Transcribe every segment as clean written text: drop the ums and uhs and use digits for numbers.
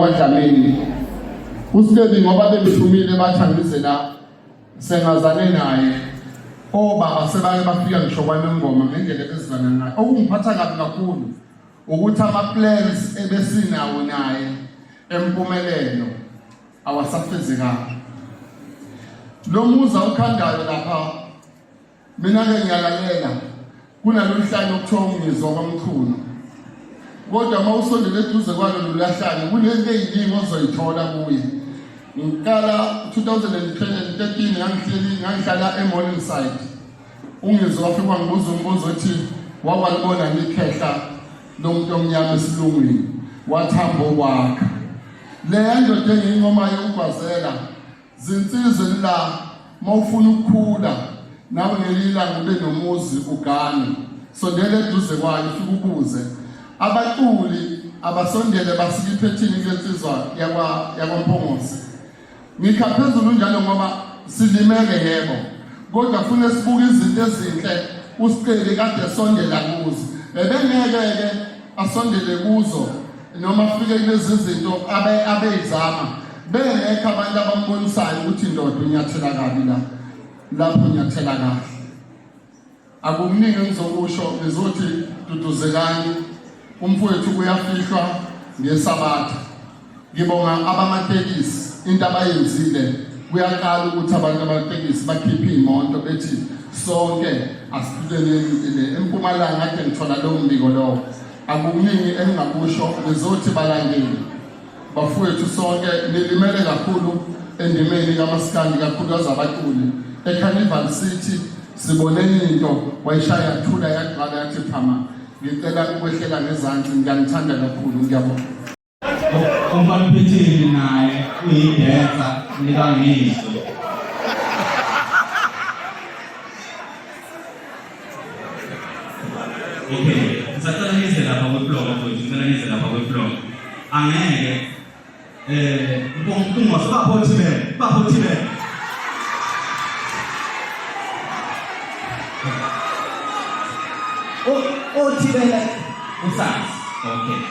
Dlamini uStebi ngoba bebethumile bathangize la sengazane naye obaba sebake bafika ngisho kwaNongoma ngendlela bezizana ngayo okungiphatha kabi kakhulu ukuthi ama-plans ebesinawo naye empumelelo awasafezekanga. Lo muza ukhandayo lapha mina-ke ngiyalalela kunalolu hlalo okuthiwa ungizwa kwamkhulu, kodwa uma usondele eduze kwalolu lahlane kunento eyiningi ozoyithola kuye. Ngiqala 2013 ngangihlala eMorningside, ungizwa wafika wangibuza umbuzo othi wakwalibona ngikhehla lomuntu omnyama esilungwini wathamba okwakha. Le ndoda engiyincomayo ukwazela zinsize la mawufuna ukukhula nawe ngelilanga ube nomuzi ugane, sondela eduze kwayo ufike ubuze abaculi abasondele basikiphethini kwensizwa yakwaMpongose. Ngikha phezulu njalo ngoba silimeke yebo, kodwa kufanele sibuke izinto ezinhle uSiceli kade sondela kuzo. Bebengeke asondele kuzo noma afike kulezi zinto abeyizama bengekho abantu abambonisayo ukuthi indoda unyathela kabi lapho unyathela kahle. Akukuningi engizokusho, ngizothi duduzelani umfowethu uyafihlwa ngeSabatha. Ngibonga abamatekisi into abayenzile, kuyaqala ukuthi abantu abamatekisi bakhiphe imoto bethi sonke asitulele eMpumalanga. Kade ngithola lowo mbiko lowo. Akukuningi engingakusho, ngizothi balandeli bafowethu sonke nilimele kakhulu endimeni kaMaskandi, kakhulu azabaculi eCarnival City. Sibone into wayishaya thula yaqala yathi phama. Ngicela ukwehlela ngezansi, ngiyanithanda kakhulu, ngiyabonga. Umfana naye uyidensa nikangiso. Okay, ngisacela ngize lapha kweblog mfowethu, ngicela ngize lapha kweblog. Angeke uMpongose baphothile. Othibela usazi. Okay.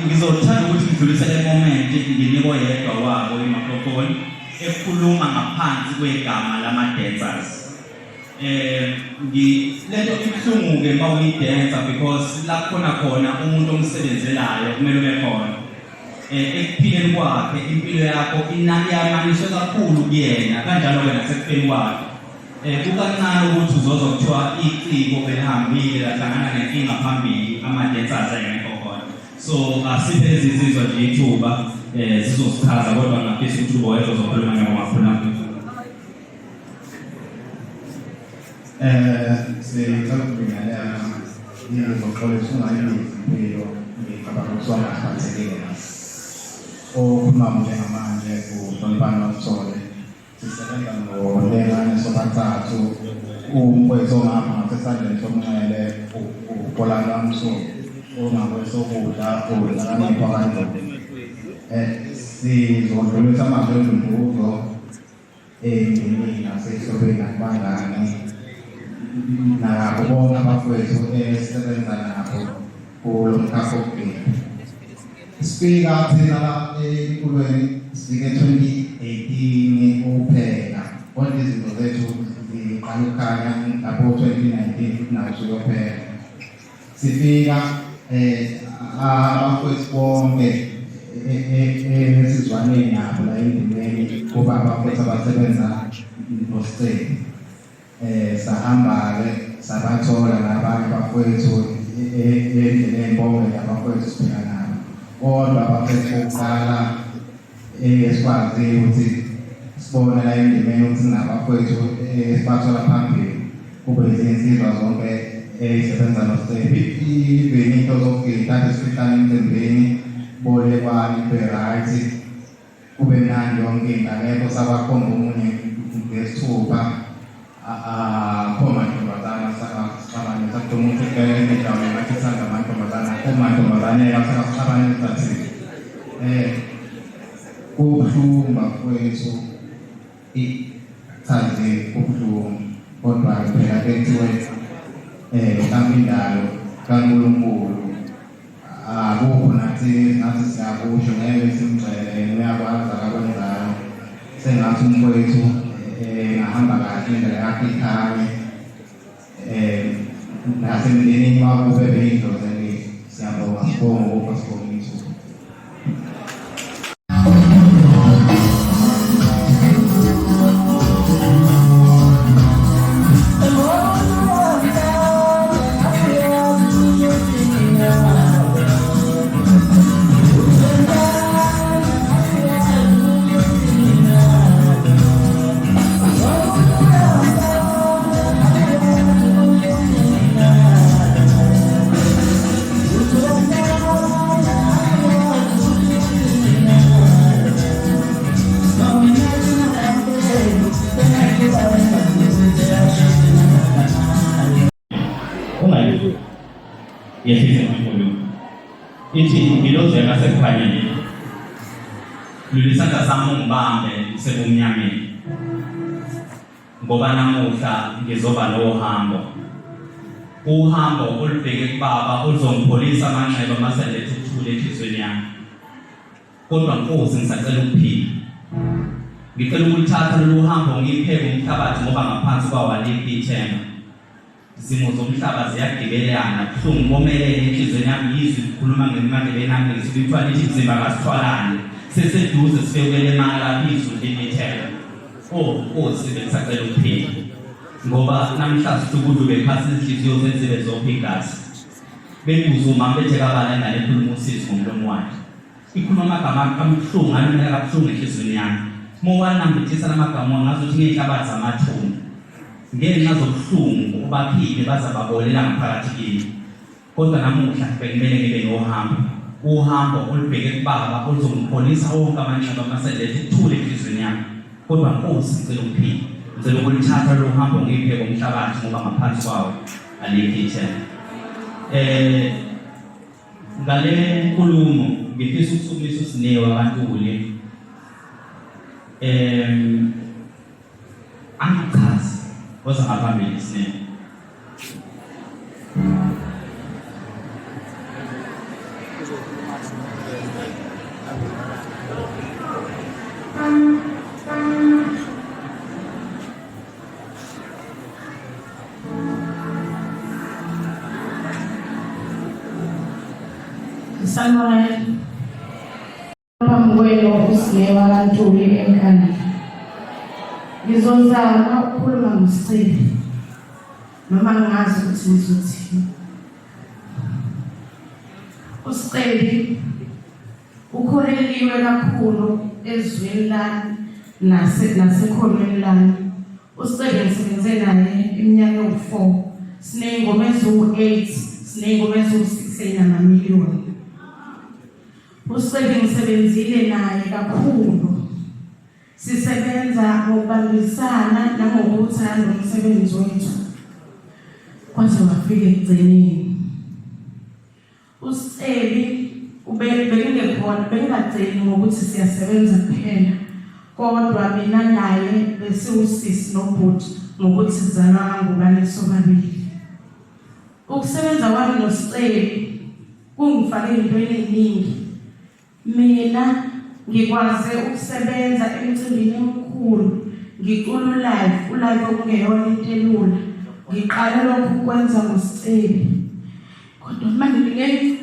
Ngizothanda ukuthi ngidlulise le moment nginike oyedwa wabo i-microphone ekhuluma ngaphansi kwegama lama-dancers. Lento ibuhlungu-ke uma uyidansa because la khona umuntu omsebenzelayo kumele ube khona. Ekuphileni kwakhe impilo yakho iyamaniswe kakhulu kuyena, kanjalo-ke nasekufeni kwakhe. Kukancane ukuthi uzozwa kuthiwa iciko belihambile lahlangana nenkinga phambili ama-dancers engekho khona. So asiphe lezi nsizwa nje ithuba zizosichaza, kodwa ngafisa ukuthi uboyedwa uzokhuluma ngamakhuluma. Sicela ukubingelela izoxolisa ungayimpilo ngicabanga ukuthi wangahlanzekile okhuluma njengamanje uNtolibana Mthole. Sisebenza ngolengane sobathathu umfowethu ongapha ngasesandleni somnxele uPolana Msuku ongakwesokudla udlakanipha kanjalo. Sizodlulisa amazwi emvuzo endimeni nasehlobeni nakubangani nabo bonke abafowethu esisebenza nabo kulo mkhakha wokugcina. Speaker thina la enkulweni sifike 2018 kuphela, kodwa izinto zethu ziqala ukukhanya lapho 2019 nazo siyophela. Sifika abafowethu bonke esizwaneni nabo la endimeni kuba abafowethu abasebenza noSiceli. Sahamba-ke sabathola nabanye abafowethu endleleni bonke abafowethu siphila nabo, kodwa abafowethu bokuqala esikwazile ukuthi sibone la endimeni ukuthi sinabafowethu sibathola phambili kube izinsizwa zonke ezisebenza noSiceli. Even into zokugida kade sifihlane emcimbini bolekwani kube-right, kube mnandi yonke into, akekho sabakhomba omunye ngesithupha. Mantombazana sakabani sakumuntu endaweni ngathithanda amantombazane sakabani sathi kubuhlungu bafowethu ithaze kubuhlungu, kodwa phela kuthiwe mhlawumbe indalo kaNkulunkulu akukho nathi siyakusho ngeke simgcele uyakwazi akwenzayo sengathi umfowethu ngahamba kahle indlela yakhe ikhanye nasemndenini wabo bebeyidlozi elihle siyabonga sibonga ukuba sibonga ithuba. Yehlise inkulu ithi ngiloze ngasekhanyeni lulisandla sami ungibambe sebumnyameni ngoba namuhla ngizoba nohambo uhambo olubheke kubaba oluzongipholisa amanxeba amaselethe ukuthula enhlizweni yami kodwa Nkosi ngisacela ukuphila ngicela ukulithatha lolu hambo ngipheke umhlabathi ngoba ngaphansi kwawo alikho ithemba izimo zomhlaba ziyagibelana kuhlungu momelele enhlizweni yami yizwe ukukhuluma ngemandleni yami ngisibithwala ithi izimba kasithwalane seseduze sifekele emala izwi limithela Nkosi bengisacela ukuphila ngoba namhlanje ukudla bephasi inhliziyo zenziwe zonke igazi bebuza umama bethe kabala ingane ekhuluma usizi ngomlomo wakhe ikhuluma amagama amhlungu alimela kabuhlungu enhlizweni yami mowanambithisa lamagama ngazothi ngehlabathi zamathumbu ngenxa zobuhlungu ubaphile bazababolela ngaphakathi kimi kodwa namuhla bekumele ngibe nohambo uhambo olubheke kubaba oluzongipholisa wonke amanxeba amaselethe ukuthula enhlizweni yami kodwa Nkosi ngicela ukuphila ngicela ukulithatha lo hambo ngipheke umhlabathi ngoba ngaphansi kwawo alikho ithemba ngale nkulumo ngifisa ukusukumisa uSinewe abantuli angichazi What's happening in his name? Samuel phamkwelo uSinewe abantuli enkani ngizozama ukukhuluma ngosiqili noma ngazi ukuthi ngizothini uSiqili ukhoreliwe kakhulu ezweni lami nasekhonweni lami uSiqili ngisebenze naye iminyaka ewu4 sineyingoma eziwu8 sineyingoma eziwu6 enamamiliyoni uSiqili ngisebenzile naye kakhulu sisebenza ngokubambisana nangokuthanda umsebenzi wethu kwaze wafika ekugcineni uSiqili bengingaceli ngokuthi siyasebenza kuphela kodwa mina naye besiwusisi nobhuti ngokuthi sizalwa ngubani sobabili ukusebenza kwami noSiqili kungifake ezintweni eziningi mina ngikwaze ukusebenza emcimbini emkhulu ngicula ulive okungeyona into elula ngiqala lokho ukwenza ngoSiqili kodwa manje ngeke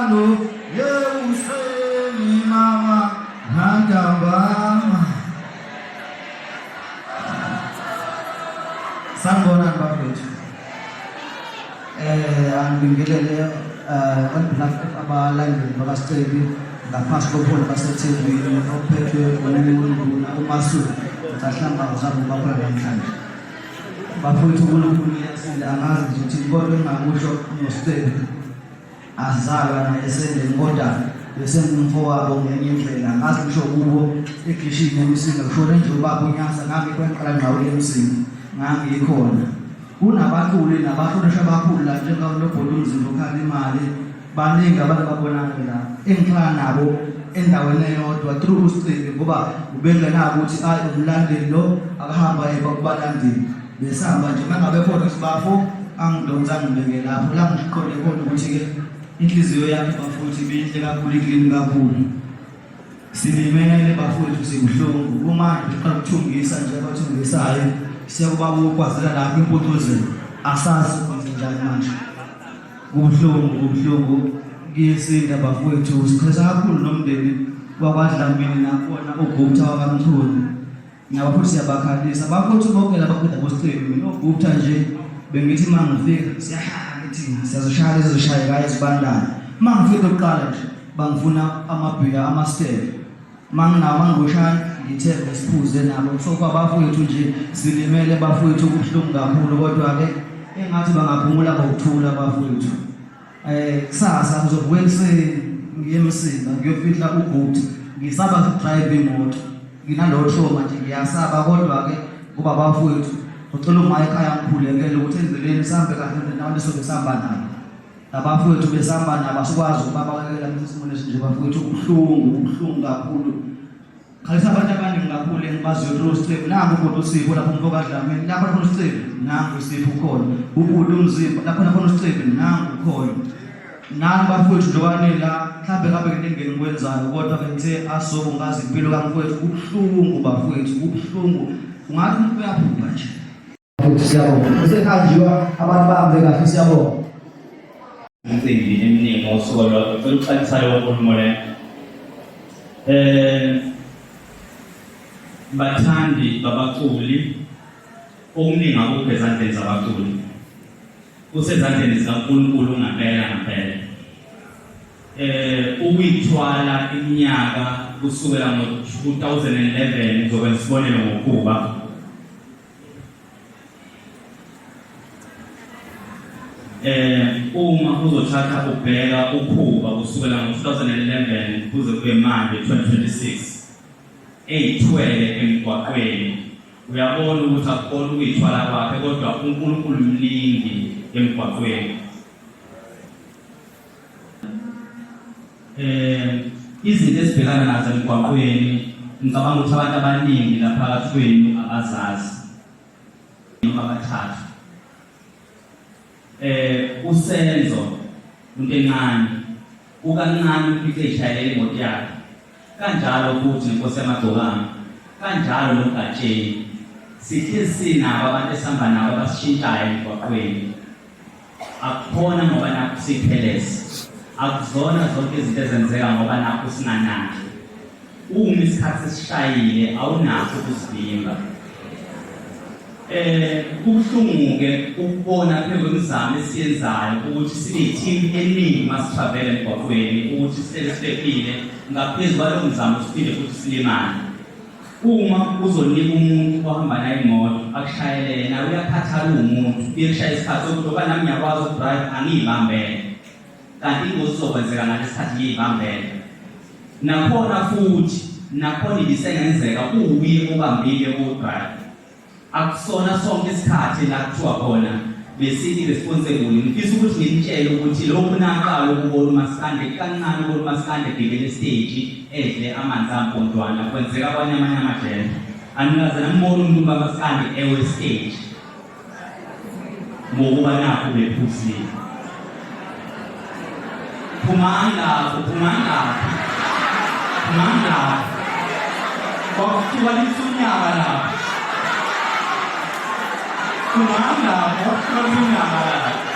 Mando Yeuseni mama Nandambama Sanibonani bafethu angibingelele kanibulaka abalandeli bakaStebi ngaphansi kobuholi baseThekwini ophethwe uNduna uMasuku ngahlamba ngizama bakhona namhlanje bafethu uNkulunkulu yasile angazi ukuthi kodwa engakusho noStebi azalwa naye sendeni kodwa besengumfowabo ngenye indlela ngazi ngisho kubo ekhishini emisini kushona nje ubaba uNyasa ngangikwenqala ngqawule emisini ngangikhona kunabaculi nabafundiswa abakhulu la njengaNobholi uMzimba ukhali imali baningi abantu babonakala la engihlala nabo endaweni eyodwa through uStebi ngoba ubengenako ukuthi umlandeli lo akahamba kubalandeli besihamba nje mangabe khona isibafo angidonsa ngibeke lapho la ngiqonde khona ukuthi-ke inhliziyo yakhe bafowethu ibinhle kakhulu iklini kakhulu silimele bafowethu sibuhlungu umanje uqala ukuthungisa nje abathungisayo siyakuba ukwazela lapho imputuzelo asazi ukuthi njani manje kubuhlungu ngiyesinda bafowethu sikhulisa kakhulu nomndeni wakwaDlamini nakhona uGupta wakamthuni nabafowethu siyabakhalisa bafowethu bonke labaqeda boStebi mina uGupta nje bengithi mangifika siyahamba thina siyazoshaya lezoshaya izibandana mangifika oqala nje bangifuna amabhiya amaStebi manginamangoshana ngithe besiphuze nabo so kwabafowethu nje silimele bafowethu kubuhlungu kakhulu kodwa-ke engathi bangaphumula ngokuthula bafowethu kusasa ngizovuka ekuseni ngiye eMsinga ngiyofihla uGupta ngisaba ukudrive imoto nginalowo trauma nje ngiyasaba kodwa-ke kuba bafowethu ucela uma ekhaya ngikhulekele ukuthi endleleni sihambe kahle nabantu esobe sihamba nabo abafowethu besihamba nabo asikwazi ukubabalekela isimilo esinje bafowethu ubuhlungu kakhulu khalisa abantu abaningi kakhulu engibaziyo uStebi nangu uBhuti uSipho lapho umfokaDlamini lapho khona uStebi nangu uSipho ukhona uBhuti uMzimba lapho khona uStebi nangu ukhona nani bafowethu njokwane la mhlawumbe kabe into engikwenzayo kodwa bengithe asobo ngazi impilo kamfowethu ubuhlungu bafowethu ubuhlungu ungathi umuntu uyaphupha nje siyabonga usehanjiwa abantu bahambe kahle siyabonga imicimbi eminingi ngosuku lwakho ngicela ukuqalisa leyo nkulumo le bathandi babaculi okuningi akukho ezandleni zabaculi kusezandleni zikaNkulunkulu ngampela ukuyithwala iminyaka kusukela ngo-2011 ngizokwenza isibonelo ngokuba uma uzothatha ubheka ukhuba kusukela ngo-2011 kuze kube manje 2026 eyithwele emgwaqweni uyabona ukuthi akukhona ukuyithwala kwakhe kodwa uNkulunkulu mlingi emgwaqweni izinto ezibhekana nazo emgwaqweni ngicabanga ukuthi abantu abaningi lapha phakathi kwenu abazazi noma abathathu uSenzo umuntu encane ukancane umphice eshayela imoto yakhe kanjalo futhi inkosi yaMagcokama kanjalo noGatsheni sihlezi sinabo abantu esihamba nabo abasishintshayo emgwaqweni akukhona ngoba nakho siphelele akuzona zonke izinto ezenzeka ngoba nakho singanaki uma isikhathi sesishayile awunakho ukusivimba kubuhlungu-ke ukubona phela kwemizamo esiyenzayo ukuthi sibe i-team eningi masitravela emgwaqweni ukuthi sihlele siphephile ngaphezu kwalo mzamo siphinde futhi silimane uma uzonika umuntu ohamba naye imoto akushayele yena uyakhathala umuntu uyekushaya isikhathi sokuthi oba nami ngiyakwazi ukudrive angiyibambele kanti ingozi izokwenzeka ngalesi sikhathi ngiyibambele nakhona futhi nakhona ibisengenzeka uwuye ubambile udrive akusona sonke isikhathi la kuthiwa khona besithi responsible ngifisa ukuthi ngimtshele ukuthi lokhu naqala ukubona uMasikande kancane ukubona uMasikande egibele stage edle amanzi ampontwana kwenzeka kwanye amanye amajele anikaze nambona umuntu kaMasikande ewe stage ngokuba nakho bephusile phumanga kwakuthiwa lisunyaka lapho kumanga kwakuthiwa lisunyaka lapho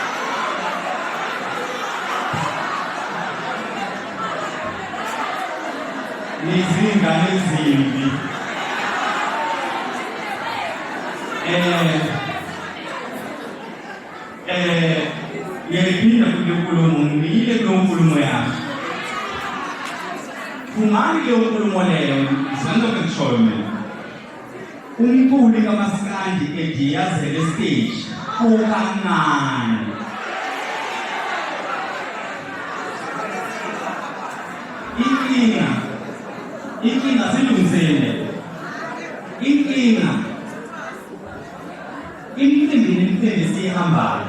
nizingane ezimbi. Ngiyayiphinda kule nkulumo, ngiyile kule nkulumo yami. Kungani leyo nkulumo leyo, senzoke ngishoyo mina. Umculi kaMaskandi ediyazele stage okancane. Inkinga silungisele. Inkinga imicimbi esiyihambayo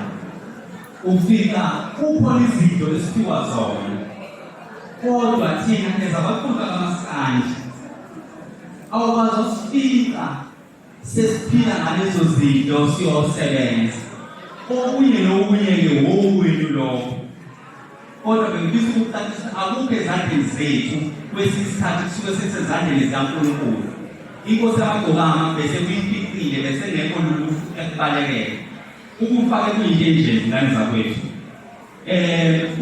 ufika kukhona izinto esiphiwa zona, kodwa thina ezabaquli kaMaskandi awukwazi usifika sesiphila ngalezo zinto siyosebenza. Okunye nokunye-ke wowenu lokho, kodwa bengifisa ukucacisa akukho ezandleni zethu, kwesinye isikhathi kusuke sesezandleni zikaNkulunkulu. Inkosi yamagcokama bese kuyifiqile bese ngekho lulu ekubalekela ukufake kuyinto enje zingane zakwethu.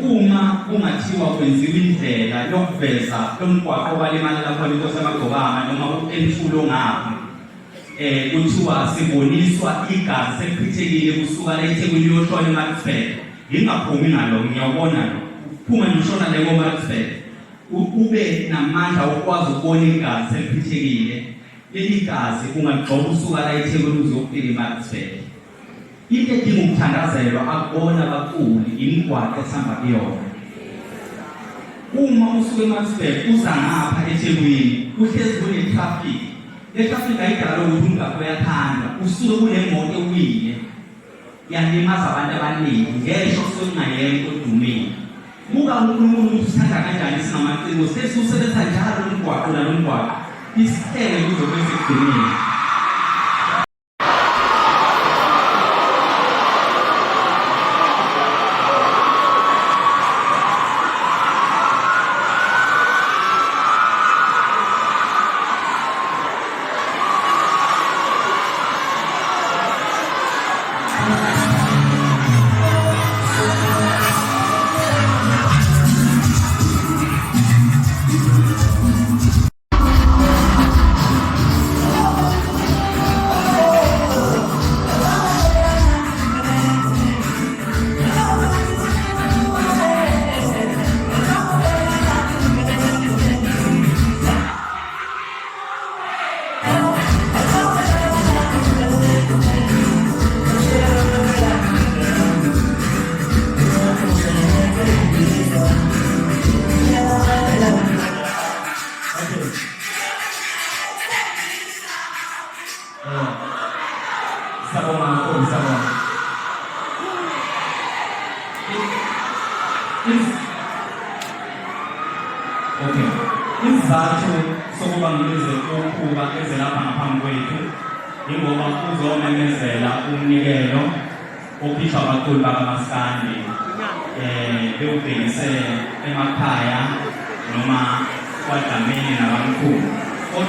Uma kungathiwa kwenziwa indlela yokuveza lomgwaqo walimalela khona inkosi yamagcokama noma emthulo ngapha, kuthiwa siboniswa igazi selichithekile kusuka la eThekwini liyoshona eMarksburg. Ngingaphumi ngalokho, ngiyawubona lo phuma ngishona la eMarksburg ube namandla okwazi ukubona igazi selichithekile. Leli gazi ungagcoba usuka la eThekwini uzofika eMarksburg. Into edinga ukuthandazelwa akubona abaculi imigwaqo esihamba kuyona. Uma usuke eMarksburg uza ngapha eThekwini uhlezi kune-traffic. Le-traffic ayidala ukuthi umgaqo uyathanda, usuke kunemoto ewile yalimaza abantu abaningi ngesho kusuke kungayekho odumile. Buka uNkulunkulu ukuthi usithanda kanjani singamaciko, sesiwusebenza njalo umgwaqo nalo mgwaqo isithele kuzobe sekugcinile. Isizathu sokuba ngibize ukhuba ezelapha ngaphambi kwethu ingoba uzomemezela umnikelo okhishwa abaculi bakaMaskandi bewubhekise emakhaya noma kwaDlamini nabamkhulu.